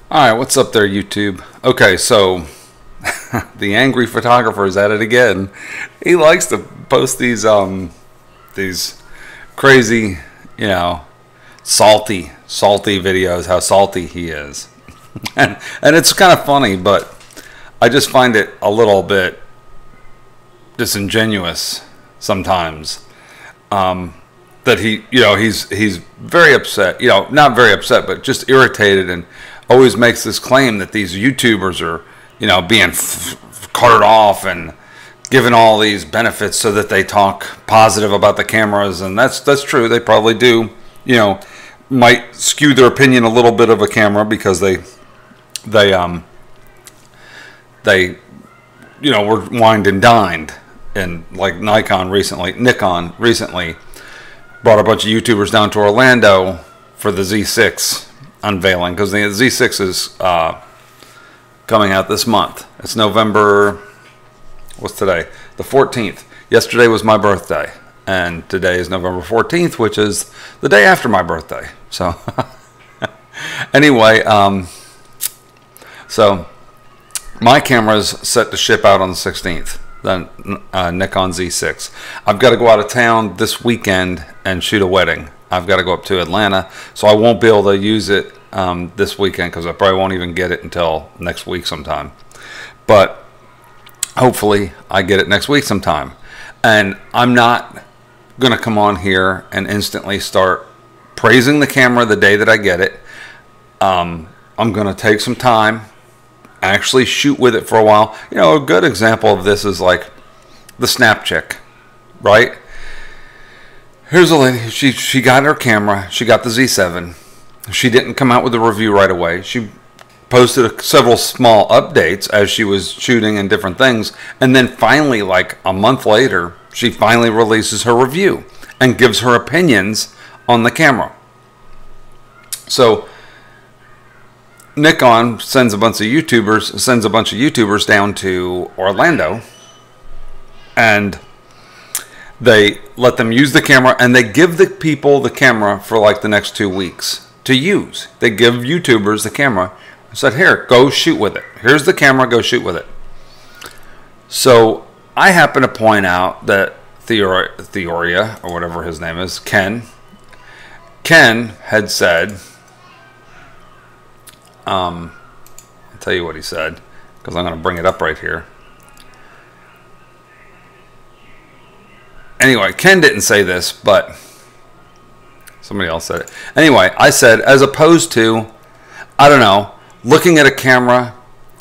Alright, what's up there, YouTube? Okay, so the angry photographer is at it again. He likes to post these crazy, salty videos, how salty he is. and it's kind of funny, but I just find it a little bit disingenuous sometimes. That he's very upset, not very upset, but just irritated, and always makes this claim that these YouTubers are, being carted off and given all these benefits so that they talk positive about the cameras. And that's true. They probably do, might skew their opinion a little bit of a camera because they were wined and dined. And like Nikon recently brought a bunch of YouTubers down to Orlando for the Z6 unveiling, because the Z6 is coming out this month. It's November, what's today? The 14th. Yesterday was my birthday, and today is November 14th, which is the day after my birthday. So anyway, so my camera's set to ship out on the 16th. The Nikon Z6. I've got to go out of town this weekend and shoot a wedding. I've got to go up to Atlanta, so I won't be able to use it this weekend, because I probably won't even get it until next week sometime. But hopefully I get it next week sometime. And I'm not going to come on here and instantly start praising the camera the day that I get it. I'm going to take some time, actually shoot with it for a while. A good example of this is like the Snap Chick, right? Here's a lady, she got her camera, she got the Z7. She didn't come out with a review right away. She posted several small updates as she was shooting and different things, and then finally, like a month later, she finally releases her review and gives her opinions on the camera. So Nikon sends a bunch of YouTubers down to Orlando, and they let them use the camera, and they give the people the camera for like the next 2 weeks to use. They give YouTubers the camera and said, here, go shoot with it. Here's the camera, go shoot with it. So I happen to point out that Theoria, or whatever his name is, Ken had said, I'll tell you what he said, because I'm going to bring it up right here. Anyway, Ken didn't say this, but somebody else said it. Anyway, I said, as opposed to, I don't know, looking at a camera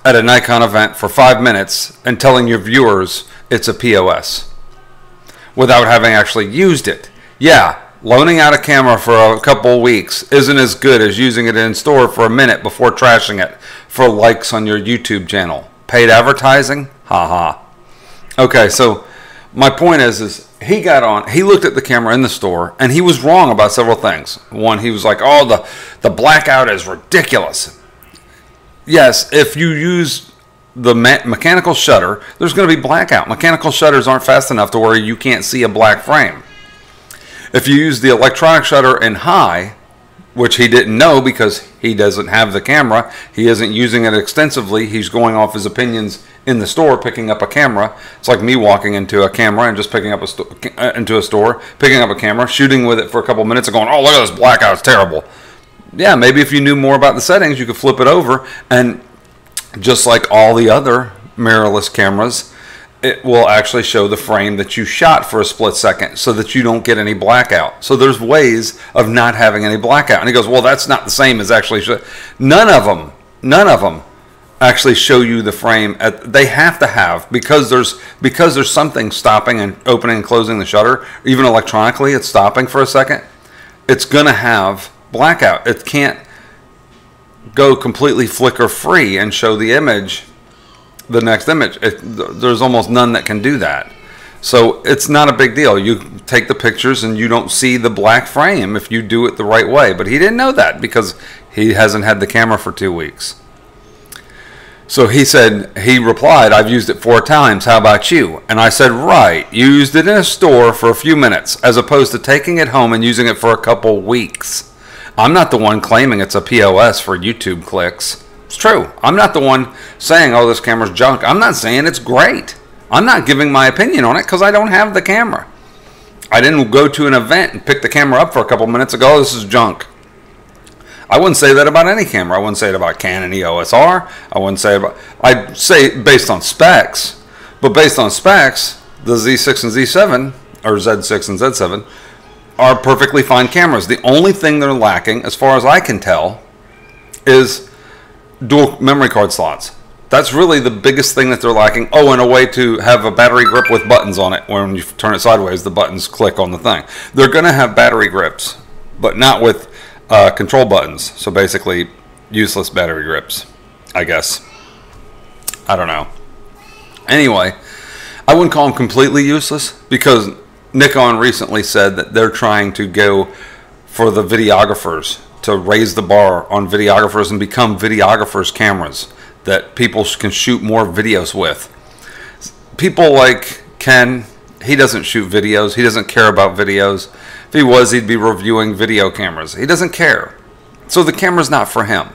at a Nikon event for 5 minutes and telling your viewers it's a POS without having actually used it. Yeah, loaning out a camera for a couple weeks isn't as good as using it in store for a minute before trashing it for likes on your YouTube channel. Paid advertising? Haha. Okay, so my point is he got on, he looked at the camera in the store, and he was wrong about several things. One, he was like, oh, the blackout is ridiculous. Yes, if you use the mechanical shutter, there's going to be blackout. Mechanical shutters aren't fast enough to where you can't see a black frame. If you use the electronic shutter in high, which he didn't know because he doesn't have the camera, he isn't using it extensively, he's going off his opinions in the store, picking up a camera. It's like me walking into a camera and just picking up into a store, picking up a camera, shooting with it for a couple minutes and going, oh, look at this blackout, it's terrible. Yeah, maybe if you knew more about the settings, you could flip it over, and just like all the other mirrorless cameras, it will actually show the frame that you shot for a split second so that you don't get any blackout. So there's ways of not having any blackout. And he goes, well, that's not the same as actually none of them actually show you the frame. They have to have, because there's something stopping and opening and closing the shutter, even electronically it's stopping for a second, it's going to have blackout. It can't go completely flicker free and show the image, the next image. There's almost none that can do that. So it's not a big deal. You take the pictures and you don't see the black frame if you do it the right way. But he didn't know that because he hasn't had the camera for 2 weeks. So he replied, I've used it 4 times. How about you? And I said, right, you used it in a store for a few minutes as opposed to taking it home and using it for a couple weeks. I'm not the one claiming it's a POS for YouTube clicks. It's true. I'm not the one saying, oh, this camera's junk. I'm not saying it's great. I'm not giving my opinion on it because I don't have the camera. I didn't go to an event and pick the camera up for a couple minutes ago. Oh, this is junk. I wouldn't say that about any camera. I wouldn't say it about Canon EOS R. I wouldn't say about, I'd say based on specs, but based on specs, the Z6 and Z7, or Z6 and Z7, are perfectly fine cameras. The only thing they're lacking, as far as I can tell, is dual memory card slots. That's really the biggest thing that they're lacking. Oh, and a way to have a battery grip with buttons on it. When you turn it sideways, the buttons click on the thing. They're going to have battery grips, but not with control buttons. So basically, useless battery grips, I guess. I don't know. Anyway, I wouldn't call them completely useless because Nikon recently said that they're trying to go for the videographers, to raise the bar on videographers and become videographers' cameras that people can shoot more videos with. People like Ken, he doesn't shoot videos. He doesn't care about videos. If he was, he'd be reviewing video cameras. He doesn't care. So the camera's not for him.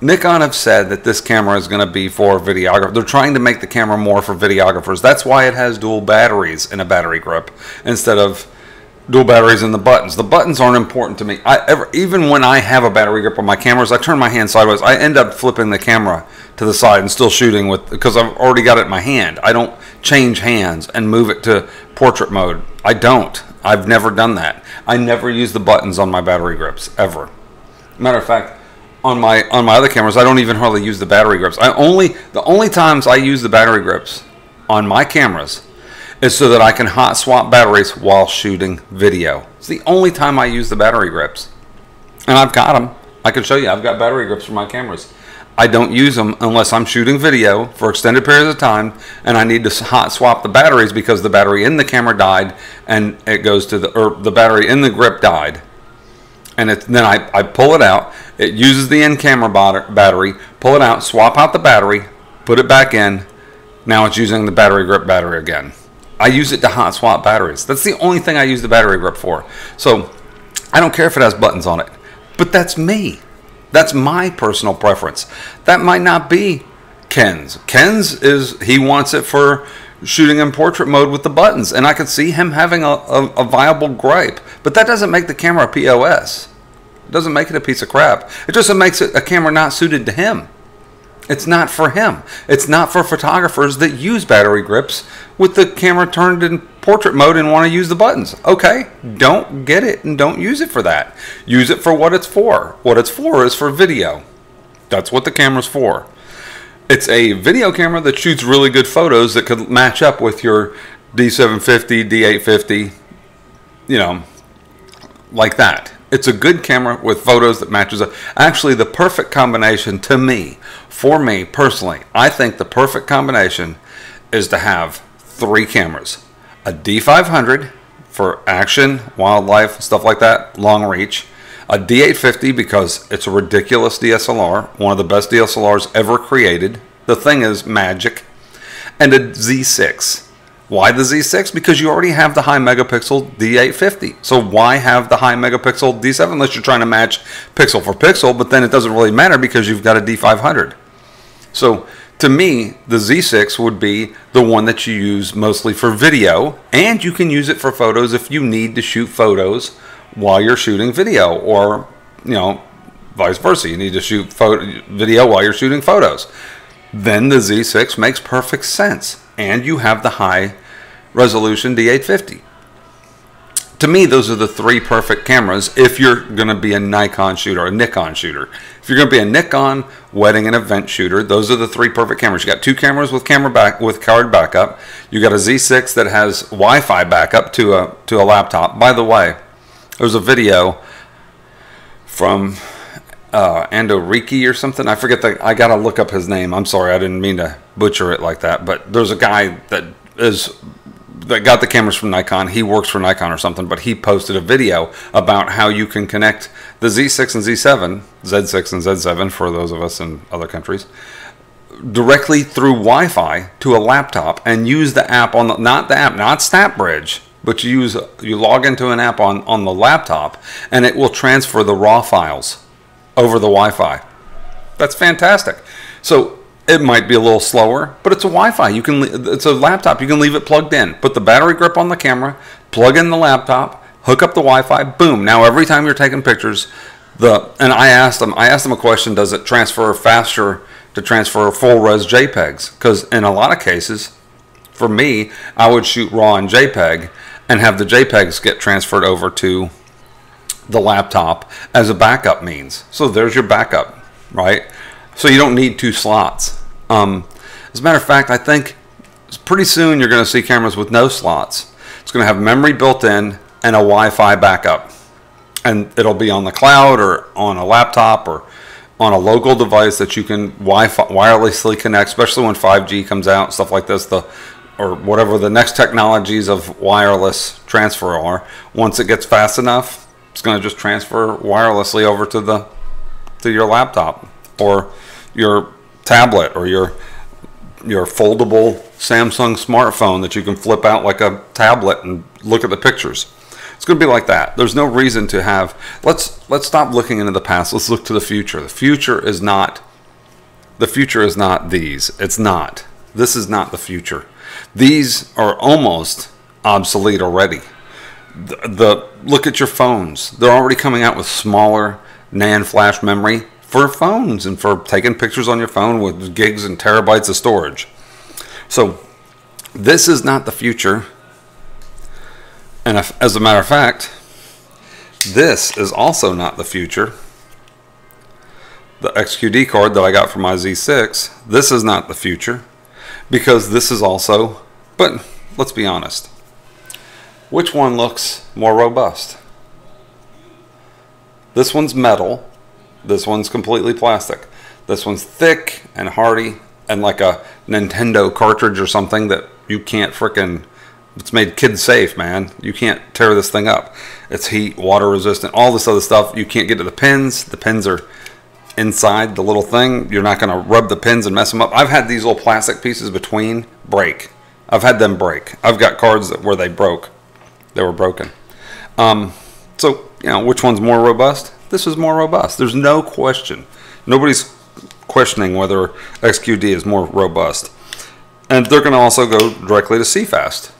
Nikon have said that this camera is going to be for videographers. They're trying to make the camera more for videographers. That's why it has dual batteries in a battery grip instead of dual batteries in the buttons. The buttons aren't important to me. Even when I have a battery grip on my cameras, I turn my hand sideways. I end up flipping the camera to the side and still shooting with, because I've already got it in my hand. I don't change hands and move it to portrait mode. I don't. I've never done that. I never use the buttons on my battery grips, ever. Matter of fact, on my other cameras, I don't even hardly use the battery grips. The only times I use the battery grips on my cameras is so that I can hot swap batteries while shooting video. It's the only time I use the battery grips. And I've got them. I can show you. I've got battery grips for my cameras. I don't use them unless I'm shooting video for extended periods of time and I need to hot swap the batteries because the battery in the camera died and it goes to the battery in the grip died. And then I pull it out. It uses the in-camera battery. Pull it out, swap out the battery, put it back in. Now it's using the battery grip battery again. I use it to hot swap batteries. That's the only thing I use the battery grip for. So I don't care if it has buttons on it, but that's me. That's my personal preference. That might not be Ken's. Ken's is, he wants it for shooting in portrait mode with the buttons, and I could see him having a viable gripe, but that doesn't make the camera a POS. It doesn't make it a piece of crap. It just makes it a camera not suited to him. It's not for him. It's not for photographers that use battery grips with the camera turned in portrait mode and want to use the buttons. Okay, don't get it and don't use it for that. Use it for what it's for. What it's for is for video. That's what the camera's for. It's a video camera that shoots really good photos that could match up with your D750, D850, you know, like that. It's a good camera with photos that matches up. Actually, the perfect combination to me, for me personally, I think the perfect combination is to have 3 cameras. A D500 for action, wildlife, stuff like that, long reach. A D850 because it's a ridiculous DSLR, one of the best DSLRs ever created. The thing is magic. And a Z6. Why the Z6? Because you already have the high megapixel D850. So why have the high megapixel D7 unless you're trying to match pixel for pixel, but then it doesn't really matter because you've got a D500. So to me, the Z6 would be the one that you use mostly for video, and you can use it for photos if you need to shoot photos while you're shooting video, or, you know, vice versa. You need to shoot video while you're shooting photos. Then the Z6 makes perfect sense, and you have the high resolution D850. To me, those are the 3 perfect cameras if you're going to be a Nikon shooter, a Nikon shooter. If you're going to be a Nikon wedding and event shooter, those are the 3 perfect cameras. You got 2 cameras with card backup. You got a Z6 that has Wi-Fi backup to a laptop. By the way, there's a video from Ando Riki or something. I forget I got to look up his name. I'm sorry, I didn't mean to butcher it like that. But there's a guy that got the cameras from Nikon. He works for Nikon or something, but he posted a video about how you can connect the Z6 and Z7, Z6 and Z7 for those of us in other countries, directly through Wi-Fi to a laptop and use the app on not SnapBridge, but you log into an app on the laptop and it will transfer the raw files over the Wi-Fi. That's fantastic. So it might be a little slower, but it's a Wi-Fi. It's a laptop. You can leave it plugged in. Put the battery grip on the camera, plug in the laptop, hook up the Wi-Fi, boom. Now every time you're taking pictures, and I asked them a question, does it transfer faster to transfer full res JPEGs? Because in a lot of cases, for me, I would shoot RAW and JPEG and have the JPEGs get transferred over to the laptop as a backup means. So there's your backup, right? So you don't need 2 slots. As a matter of fact, I think pretty soon you're going to see cameras with no slots. It's going to have memory built in and a Wi-Fi backup. And it'll be on the cloud or on a laptop or on a local device that you can wirelessly connect, especially when 5G comes out, stuff like this, or whatever the next technologies of wireless transfer are. Once it gets fast enough, it's going to just transfer wirelessly over to your laptop or your tablet or your foldable Samsung smartphone that you can flip out like a tablet and look at the pictures. It's going to be like that. There's no reason to have. Let's stop looking into the past. Let's look to the future. The future is not these. It's not. This is not the future. These are almost obsolete already. Look at your phones. They're already coming out with smaller NAND flash memory for phones and for taking pictures on your phone with gigs and terabytes of storage. So this is not the future. And as a matter of fact, this is also not the future. The XQD card that I got for my Z6, this is not the future, because this is also, but let's be honest, which one looks more robust? This one's metal, this one's completely plastic. This one's thick and hardy and like a Nintendo cartridge or something that you can't frickin', it's made kid safe, man. You can't tear this thing up. It's heat, water resistant, all this other stuff. You can't get to the pins. The pins are inside the little thing. You're not going to rub the pins and mess them up. I've had these little plastic pieces between break. I've had them break. I've got cards where they broke. They were broken. So, which one's more robust? This is more robust. There's no question. Nobody's questioning whether XQD is more robust. And they're going to also go directly to CFast.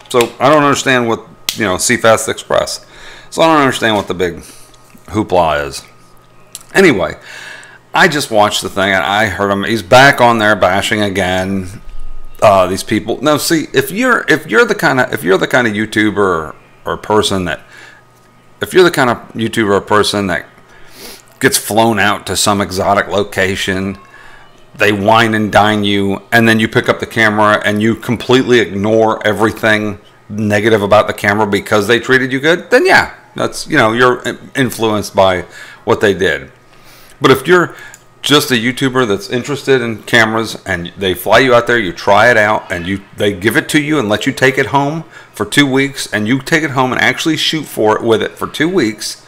So I don't understand what, CFast Express. So I don't understand what the big hoopla is. Anyway, I just watched the thing and I heard him. He's back on there bashing again. These people. No, see, if you're the kind of YouTuber or person that, if you're the kind of YouTuber or person that gets flown out to some exotic location, they wine and dine you, and then you pick up the camera and you completely ignore everything negative about the camera because they treated you good, then yeah, that's, you're influenced by what they did. But if you're just a YouTuber that's interested in cameras and they fly you out there, you try it out, and they give it to you and let you take it home for 2 weeks, and you take it home and actually shoot with it for 2 weeks,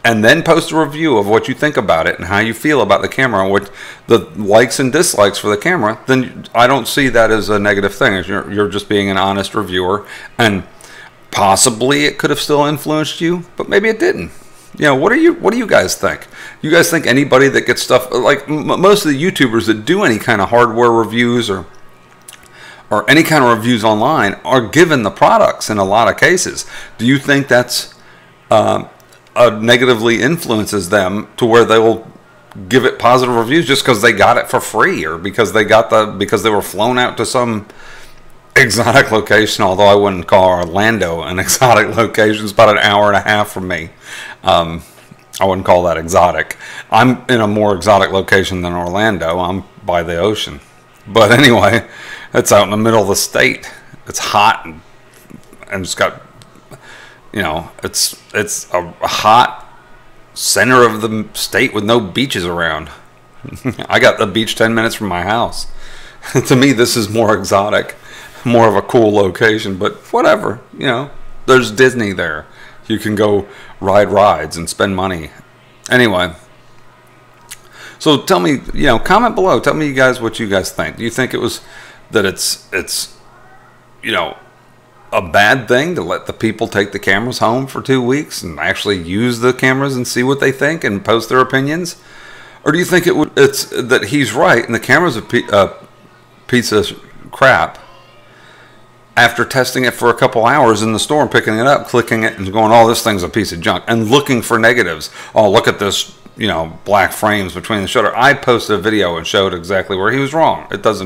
and then post a review of what you think about it and how you feel about the camera and what the likes and dislikes for the camera, then I don't see that as a negative thing. You're just being an honest reviewer, and possibly it could have still influenced you, but maybe it didn't. What do you guys think? You guys think anybody that gets stuff, like most of the YouTubers that do any kind of hardware reviews or any kind of reviews online are given the products in a lot of cases? Do you think that's negatively influences them to where they will give it positive reviews just because they got it for free, or because they were flown out to some exotic location? Although I wouldn't call Orlando an exotic location. It's about an hour and a half from me. I wouldn't call that exotic. I'm in a more exotic location than Orlando. I'm by the ocean. But anyway, it's out in the middle of the state. It's hot and it's got, it's a hot center of the state with no beaches around. I got the beach 10 minutes from my house. To me, this is more exotic, more of a cool location, but whatever, there's Disney there. You can go ride rides and spend money. Anyway, so tell me, comment below. Tell me, you guys, what you guys think. Do you think it's a bad thing to let the people take the cameras home for 2 weeks and actually use the cameras and see what they think and post their opinions? Or do you think it's that he's right and the camera's a piece of crap after testing it for a couple hours in the store and picking it up, clicking it, and going, oh, this thing's a piece of junk, and looking for negatives. Oh, look at this, you know, black frames between the shutter. I posted a video and showed exactly where he was wrong. It does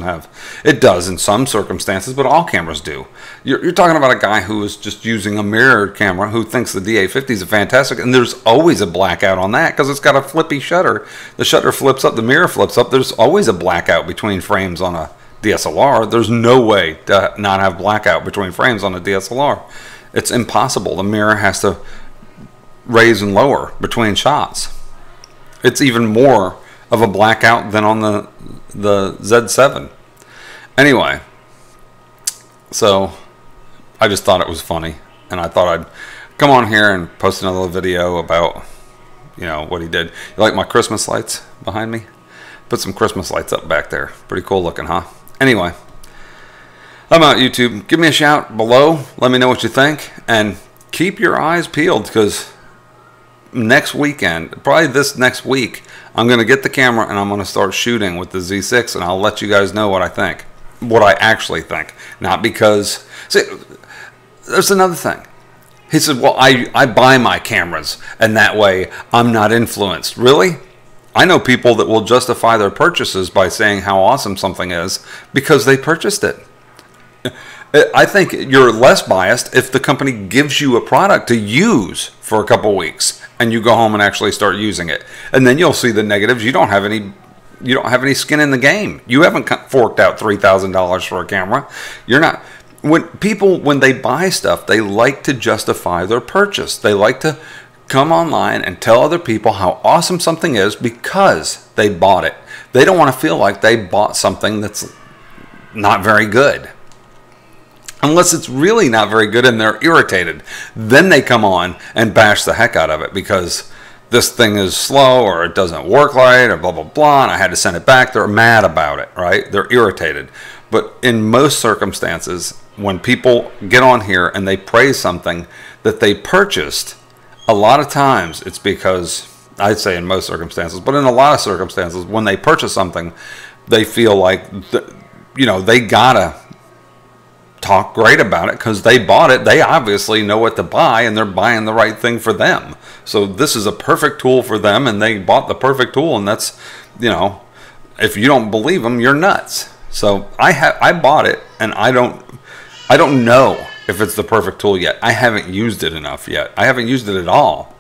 in some circumstances, but all cameras do. You're talking about a guy who is just using a mirrored camera who thinks the DA50 is fantastic, and there's always a blackout on that because it's got a flippy shutter. The shutter flips up, the mirror flips up. There's always a blackout between frames on a DSLR. There's no way to not have blackout between frames on a DSLR. It's impossible. The mirror has to raise and lower between shots. It's even more of a blackout than on the Z7. Anyway, so I just thought it was funny, and I thought I'd come on here and post another video about, you know, what he did. You like my Christmas lights behind me? Put some Christmas lights up back there. Pretty cool looking, huh? Anyway, I'm out YouTube. Give me a shout below. Let me know what you think, and keep your eyes peeled because next weekend, probably this next week, I'm going to get the camera and I'm going to start shooting with the Z6, and I'll let you guys know what I think, what I actually think. Not because, see, there's another thing. He said, well, I buy my cameras and that way I'm not influenced. Really? I know people that will justify their purchases by saying how awesome something is because they purchased it. I think you're less biased if the company gives you a product to use for a couple weeks and you go home and actually start using it, and then you'll see the negatives. You don't have any skin in the game. You haven't forked out $3,000 for a camera. You're not. When they buy stuff, they like to justify their purchase. They like to come online and tell other people how awesome something is because they bought it. They don't want to feel like they bought something that's not very good. Unless it's really not very good and they're irritated. Then they come on and bash the heck out of it because this thing is slow or it doesn't work right or blah, blah, blah, and I had to send it back. They're mad about it, right? They're irritated. But in most circumstances, when people get on here and they praise something that they purchased, a lot of times it's because, I'd say in most circumstances, but in a lot of circumstances, when they purchase something, they feel like, you know, they gotta talk great about it because they bought it. They obviously know what to buy and they're buying the right thing for them. So this is a perfect tool for them and they bought the perfect tool, and that's, you know, if you don't believe them, you're nuts. So I bought it and I don't know if it's the perfect tool yet. I haven't used it enough yet. I haven't used it at all.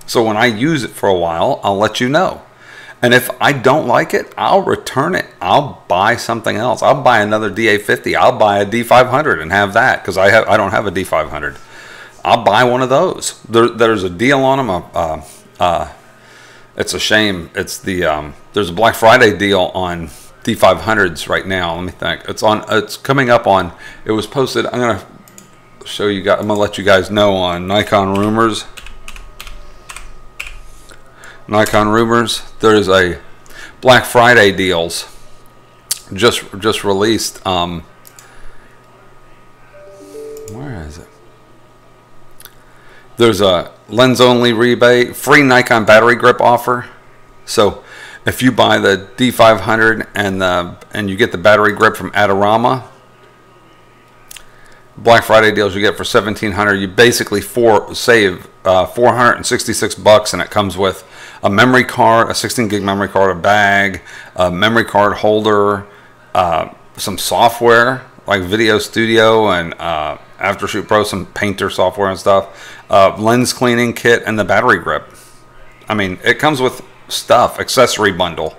So when I use it for a while, I'll let you know. And if I don't like it, I'll return it. I'll buy something else. I'll buy another DA50. I'll buy a D500 and have that because I don't have a D500. I'll buy one of those. There's a deal on them. It's a shame. It's the there's a Black Friday deal on D500s right now. Let me think. It's coming up on. It was posted. I'm gonna show you guys. I'm gonna let you guys know on Nikon Rumors. Nikon Rumors. There's a Black Friday deals just released. Where is it? There's a lens only rebate, free Nikon battery grip offer. So if you buy the D500 and you get the battery grip from Adorama, Black Friday deals you get for $1,700. You basically save $466, and it comes with a memory card, a 16 gig memory card, a bag, a memory card holder, some software like Video Studio and Aftershoot Pro, some Painter software and stuff, lens cleaning kit, and the battery grip. I mean, it comes with stuff, accessory bundle.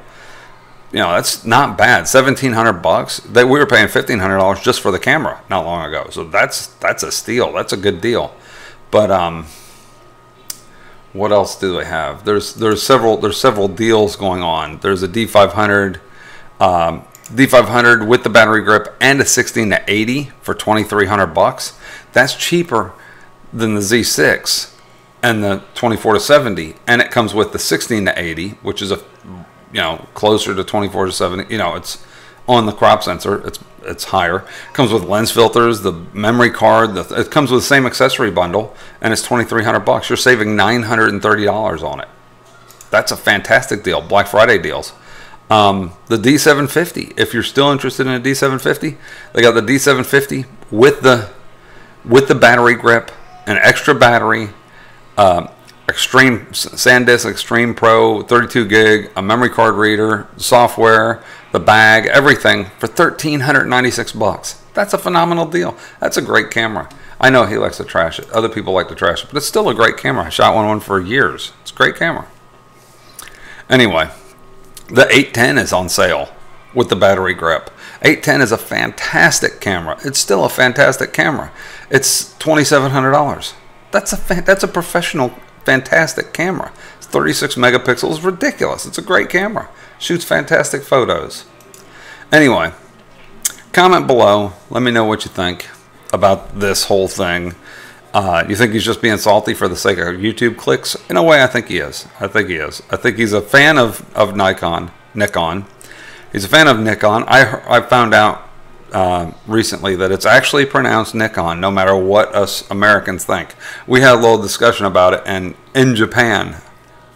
You know, that's not bad. $1,700. We were paying $1,500 just for the camera not long ago. So that's a steal. That's a good deal. But what else do they have? There's several deals going on. There's a D500 with the battery grip and a 16 to 80 for $2,300. That's cheaper than the Z6 and the 24 to 70, and it comes with the 16 to 80, which is closer to 24 to 70. You know, it's on the crop sensor. It's higher. It comes with lens filters, the memory card. It comes with the same accessory bundle, and it's $2,300. You're saving $930 on it. That's a fantastic deal. Black Friday deals. The D750, if you're still interested in a D750, they got the D750 with the battery grip, an extra battery, Extreme SanDisk Extreme Pro 32 gig, a memory card reader, software, the bag, everything for $1,396. That's a phenomenal deal. That's a great camera. I know he likes to trash it. Other people like to trash it, but it's still a great camera. I shot one for years. It's a great camera. Anyway, the 810 is on sale with the battery grip. 810 is a fantastic camera. It's still a fantastic camera. It's $2,700. That's a professional, fantastic camera. It's 36 megapixels. Ridiculous. It's a great camera. Shoots fantastic photos. Anyway, comment below. Let me know what you think about this whole thing. You think he's just being salty for the sake of YouTube clicks? In a way, I think he is. I think he's a fan of Nikon. He's a fan of Nikon. I found out recently that it's actually pronounced Nikon, no matter what us Americans think. We had a little discussion about it, and in Japan,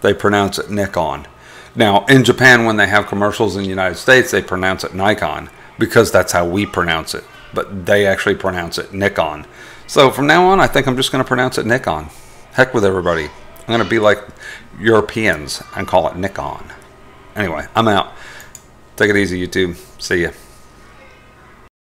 they pronounce it Nikon. Now, in Japan, when they have commercials in the United States, they pronounce it Nikon, because that's how we pronounce it. But they actually pronounce it Nikon. So from now on, I think I'm just going to pronounce it Nikon. Heck with everybody. I'm going to be like Europeans and call it Nikon. Anyway, I'm out. Take it easy, YouTube. See ya.